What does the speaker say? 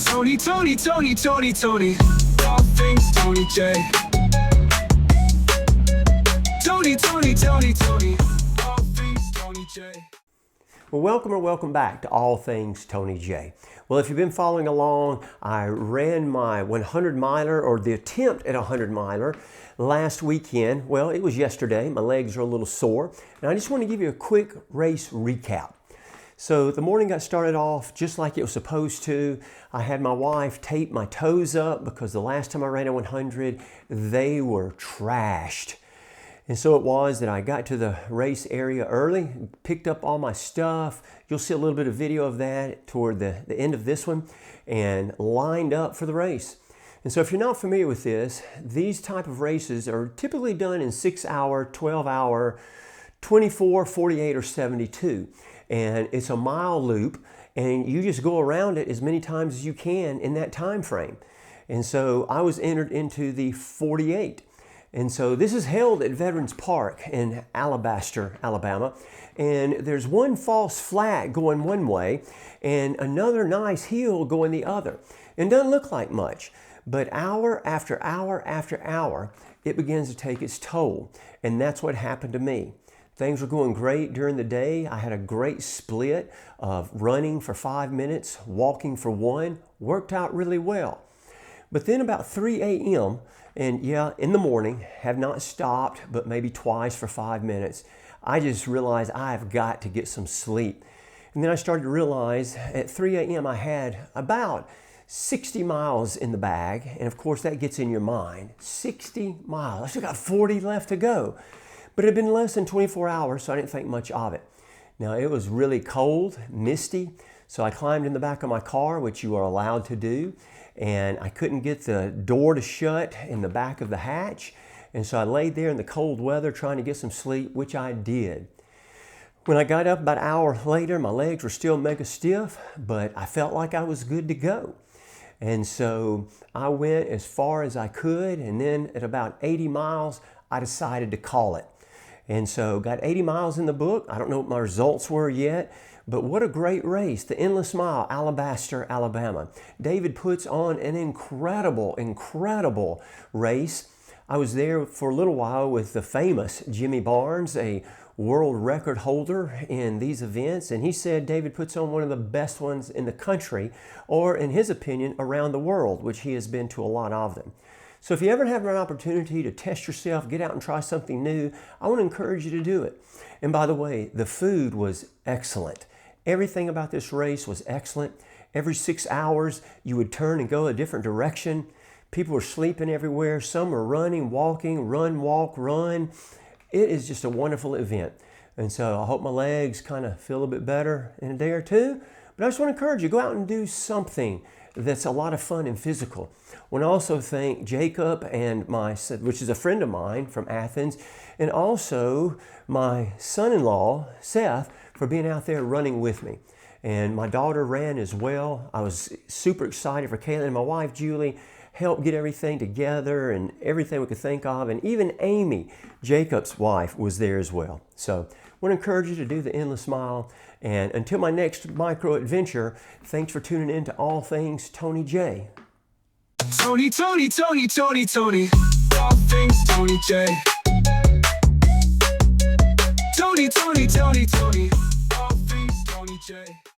Tony, Tony, Tony, Tony, Tony. All things Tony J. Tony, Tony, Tony, Tony. All things Tony J. Well, welcome back to All Things Tony J. Well, if you've been following along, I ran my 100 miler, or the attempt at a 100 miler, last weekend. Well, it was yesterday. My legs are a little sore, and I just want to give you a quick race recap. So the morning got started off just like it was supposed to. I had my wife tape my toes up because the last time I ran a 100, they were trashed. And so it was that I got to the race area early, picked up all my stuff. You'll see a little bit of video of that toward the end of this one, and lined up for the race. And so if you're not familiar with this, these type of races are typically done in 6-hour, 12-hour, 24, 48, or 72. And it's a mile loop, and you just go around it as many times as you can in that time frame. And so I was entered into the 48. And so this is held at Veterans Park in Alabaster, Alabama. And there's one false flat going one way and another nice hill going the other. It doesn't look like much, but hour after hour after hour, it begins to take its toll. And that's what happened to me. Things were going great during the day. I had a great split of running for 5 minutes, walking for 1, worked out really well. But then about 3 a.m., and yeah, in the morning, have not stopped, but maybe twice for 5 minutes, I just realized I've got to get some sleep. And then I started to realize at 3 a.m. I had about 60 miles in the bag. And of course, that gets in your mind. 60 miles. I still got 40 left to go. But it had been less than 24 hours, so I didn't think much of it. Now, it was really cold, misty, so I climbed in the back of my car, which you are allowed to do, and I couldn't get the door to shut in the back of the hatch, and so I laid there in the cold weather trying to get some sleep, which I did. When I got up about an hour later, my legs were still mega stiff, but I felt like I was good to go. And so I went as far as I could, and then at about 80 miles, I decided to call it. And so got 80 miles in the book. I don't know what my results were yet, but what a great race. The Endless Mile, Alabaster, Alabama. David puts on an incredible race. I was there for a little while with the famous Jimmy Barnes, a world record holder in these events, and he said David puts on one of the best ones in the country, or in his opinion, around the world, which he has been to a lot of them. So if you ever have an opportunity to test yourself, get out and try something new, I want to encourage you to do it. And by the way, the food was excellent. Everything about this race was excellent. Every 6 hours, you would turn and go a different direction. People were sleeping everywhere. Some were running, walking, run, walk, run. It is just a wonderful event. And so I hope my legs kind of feel a bit better in a day or two. But I just want to encourage you, go out and do something that's a lot of fun and physical. I want to also thank Jacob and which is a friend of mine from Athens, and also my son-in-law, Seth, for being out there running with me. And my daughter ran as well. I was super excited for Caitlin, and my wife, Julie, helped get everything together and everything we could think of. And even Amy, Jacob's wife, was there as well. So I want to encourage you to do the Endless Mile. And until my next micro adventure, thanks for tuning in to All Things Tony J. Tony, Tony, Tony, Tony, Tony. All things Tony J. Tony, Tony, Tony, Tony. All things Tony J.